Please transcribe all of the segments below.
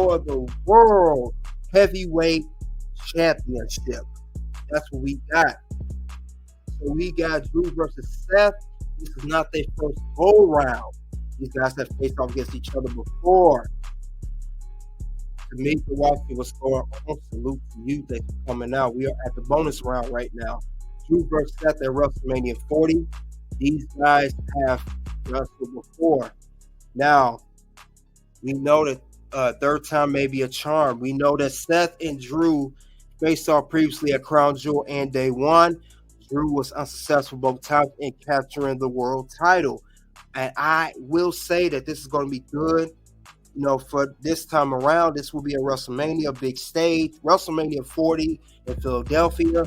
for the World Heavyweight Championship. That's what we got. So we got Drew versus Seth. This is not their first go-round. These guys have faced off against each other before. To me, to watch what's going on, salute to you that you're coming out. We are at the bonus round right now. Drew versus Seth at WrestleMania 40. These guys have wrestled before. Now, we know that third time may be a charm. We know that Seth and Drew faced off previously at Crown Jewel and Day One. Drew was unsuccessful both times in capturing the world title. And I will say that this is going to be good. You know, for this time around, this will be a WrestleMania big stage, WrestleMania 40 in Philadelphia.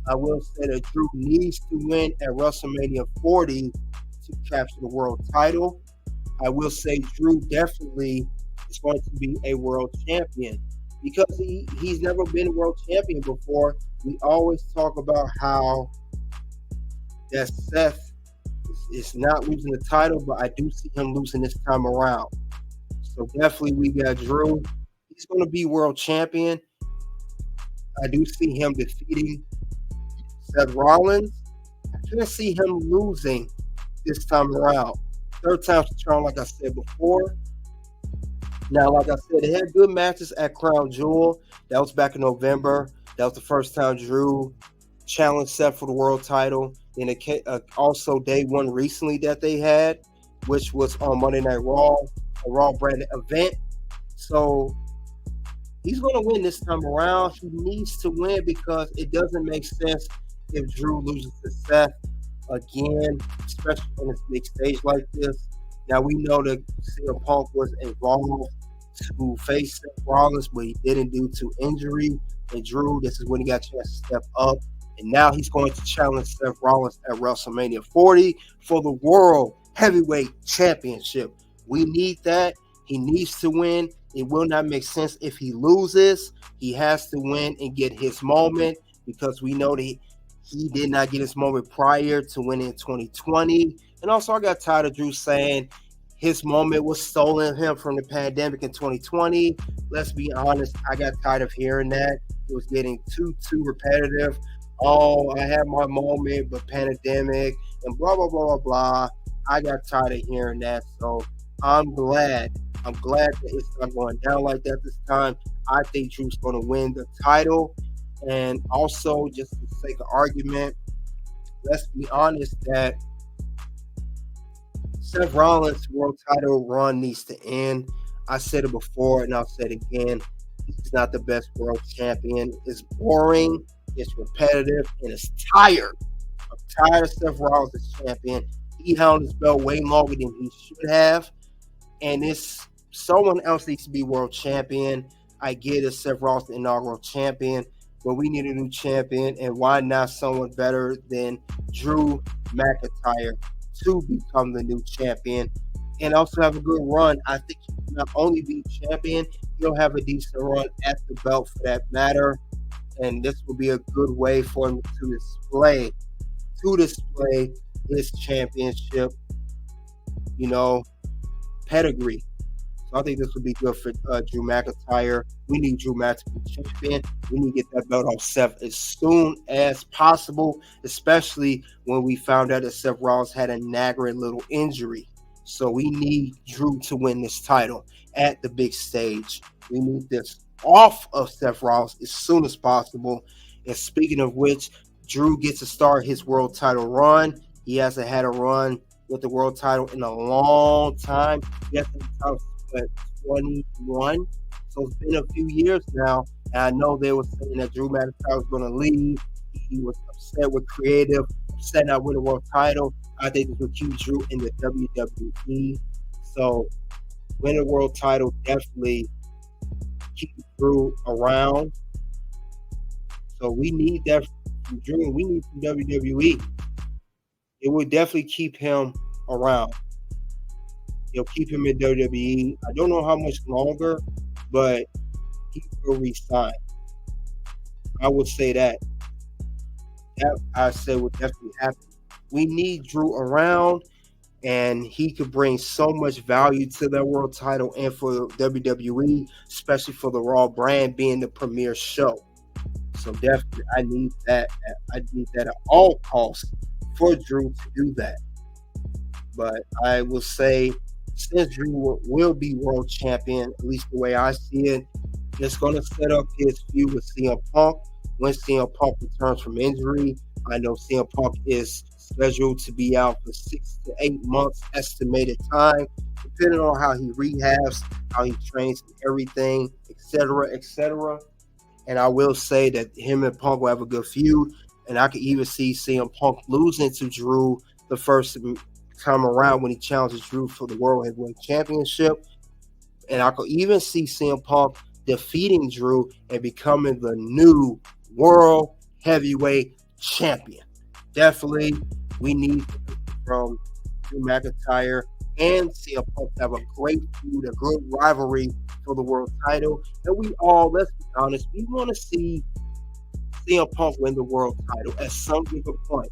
I will say that Drew needs to win at WrestleMania 40 to capture the world title. I will say Drew definitely is going to be a world champion because he's never been a world champion before. We always talk about how that Seth is not losing the title, but I do see him losing this time around. So definitely we got Drew. He's going to be world champion. I do see him defeating Seth Rollins. I can't see him losing this time around. Third time's the charm, like I said before. Now, like I said, they had good matches at Crown Jewel. That was back in November. That was the first time Drew challenged Seth for the world title. And also Day One recently that they had, which was on Monday Night Raw, a Raw branded event. So he's going to win this time around. He needs to win because it doesn't make sense if Drew loses to Seth again, especially on this big stage like this. Now, we know that CM Punk was involved to face Seth Rollins, but he didn't due to injury. And Drew, this is when he got a chance to step up. And now he's going to challenge Seth Rollins at WrestleMania 40 for the World Heavyweight Championship. We need that. He needs to win. It will not make sense if he loses. He has to win and get his moment because we know that he did not get his moment prior to winning in 2020. And also, I got tired of Drew saying his moment was stolen him from the pandemic in 2020. Let's be honest. I got tired of hearing that. It was getting too repetitive. Oh, I had my moment, but pandemic and blah, blah, blah, blah, blah. I got tired of hearing that. So I'm glad that it's not going down like that this time. I think Drew's going to win the title. And also, just for the sake of argument, let's be honest that Seth Rollins' world title run needs to end. I said it before and I'll say it again. He's not the best world champion. It's boring, it's repetitive, and it's tired. I'm tired of Seth Rollins as champion. He held his belt way longer than he should have. And it's someone else needs to be world champion. I get it, Seth Rollins the inaugural champion, but we need a new champion. And why not someone better than Drew McIntyre to become the new champion and also have a good run? I think he will not only be champion, he'll have a decent run at the belt for that matter. And this will be a good way for him to display his championship, pedigree. So I think this would be good for Drew McIntyre. We need Drew McIntyre to be champion. We need to get that belt off Seth as soon as possible, especially when we found out that Seth Rollins had a nagging little injury. So we need Drew to win this title at the big stage. We need this off of Seth Rollins as soon as possible. And speaking of which, Drew gets to start his world title run. He hasn't had a run with the world title in a long time. He hasn't had the title since 21. So it's been a few years now. And I know they were saying that Drew McIntyre was going to leave. He was upset with creative, upset not winning the world title. I think this would keep Drew in the WWE. So winning the world title definitely keep Drew around. So we need that from Drew. We need from WWE. It would definitely keep him around. It'll keep him in WWE. I don't know how much longer, but he will resign. I would say that. That I said would definitely happen. We need Drew around. and he could bring so much value to that world title and for WWE, especially for the Raw brand being the premier show. So definitely, I need that. I need that at all costs for Drew to do that. But I will say, since Drew will be world champion, at least the way I see it, it's going to set up his feud with CM Punk. When CM Punk returns from injury, I know CM Punk is scheduled to be out for 6 to 8 months estimated time, depending on how he rehabs, how he trains, and everything, etc., etc. And I will say that him and Punk will have a good feud, and I could even see CM Punk losing to Drew the first time around when he challenges Drew for the World Heavyweight Championship. And I could even see CM Punk defeating Drew and becoming the new World Heavyweight Champion. Definitely, we need from Drew McIntyre and CM Punk to have a great feud, a good rivalry for the world title. And we all, let's be honest, we want to see CM Punk win the world title at some given point.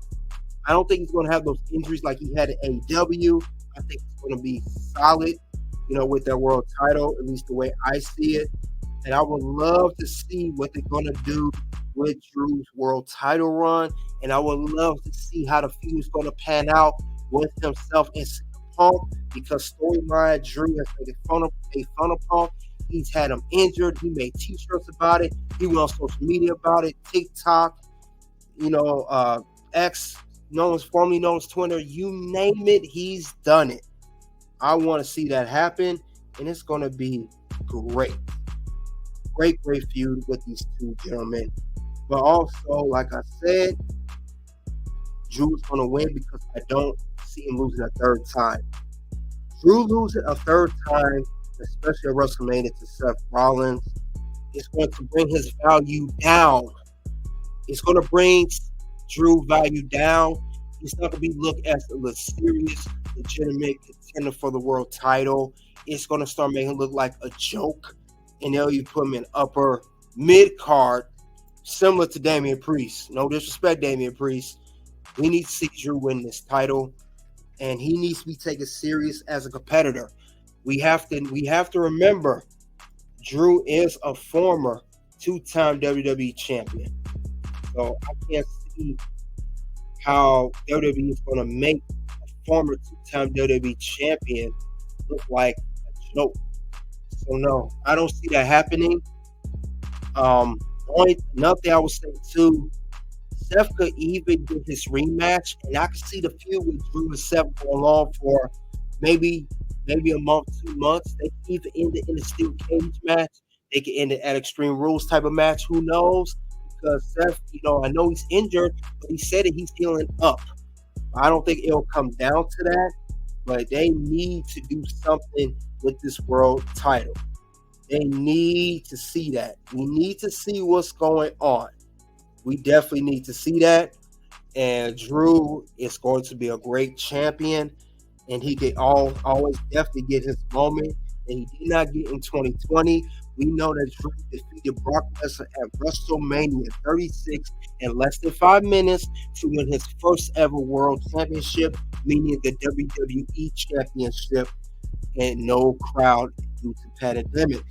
I don't think he's going to have those injuries like he had at AEW. I think he's going to be solid, with that world title, at least the way I see it. And I would love to see what they're going to do with Drew's world title run. And I would love to see how the feud is going to pan out with himself and CM Punk, because storyline Drew has made fun of Punk. He's had him injured. He made T-shirts about it. He went on social media about it, TikTok, X, formerly known as Twitter. You name it, he's done it. I want to see that happen, and it's going to be great. Great feud with these two gentlemen. But also, like I said, Drew's going to win because I don't see him losing a third time. Drew losing a third time, especially at WrestleMania, to Seth Rollins, is going to bring his value down. It's going to bring Drew value down. He's not going to be looked as a serious, legitimate contender for the world title. It's going to start making him look like a joke. And they'll even put him in upper mid-card, similar to Damian Priest. No disrespect, Damian Priest. We need to see Drew win this title, and he needs to be taken serious as a competitor. We have to remember, Drew is a former two-time WWE champion. So I can't see how WWE is going to make a former two-time WWE champion look like a joke. So no, I don't see that happening. Another thing I would say too, Seth could even get his rematch, and I could see the feud with Drew and Seth going on for maybe a month, 2 months. They could even end it in a steel cage match. They could end it at Extreme Rules type of match. Who knows? Because Seth, I know he's injured, but he said that he's healing up. I don't think it'll come down to that, but they need to do something with this world title. They need to see that. We need to see what's going on. We definitely need to see that. And Drew is going to be a great champion, and he could always definitely get his moment that he did not get in 2020. We know that Drew defeated Brock Lesnar at WrestleMania 36 in less than 5 minutes to win his first ever world championship, meaning the WWE Championship, and no crowd due to pandemic.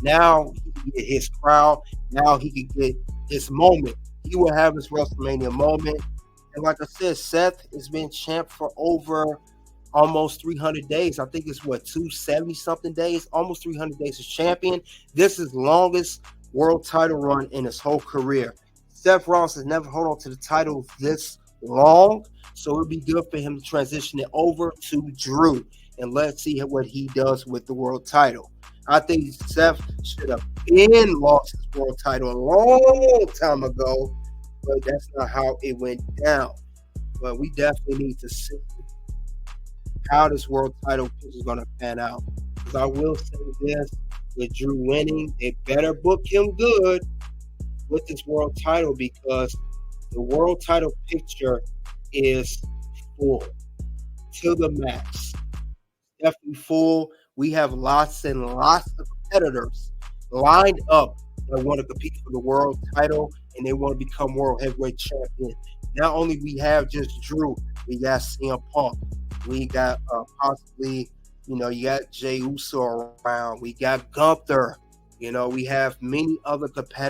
Now he can get his crowd. Now he can get his moment. He will have his WrestleMania moment. And like I said, Seth has been champ for over almost 300 days. I think it's 270-something days, almost 300 days as champion. This is longest world title run in his whole career. Seth Rollins has never held on to the title this long, so it would be good for him to transition it over to Drew, and let's see what he does with the world title. I think Seth should have lost his world title a long time ago, but that's not how it went down. But we definitely need to see how this world title is going to pan out. Because I will say this, with Drew winning, they better book him good with this world title, because the world title picture is full to the max. Definitely full. We have lots and lots of competitors lined up that want to compete for the world title, and they want to become world heavyweight champion. Not only we have just Drew, we got CM Punk, We got possibly, you got Jey Uso around. We got Gunther. We have many other competitors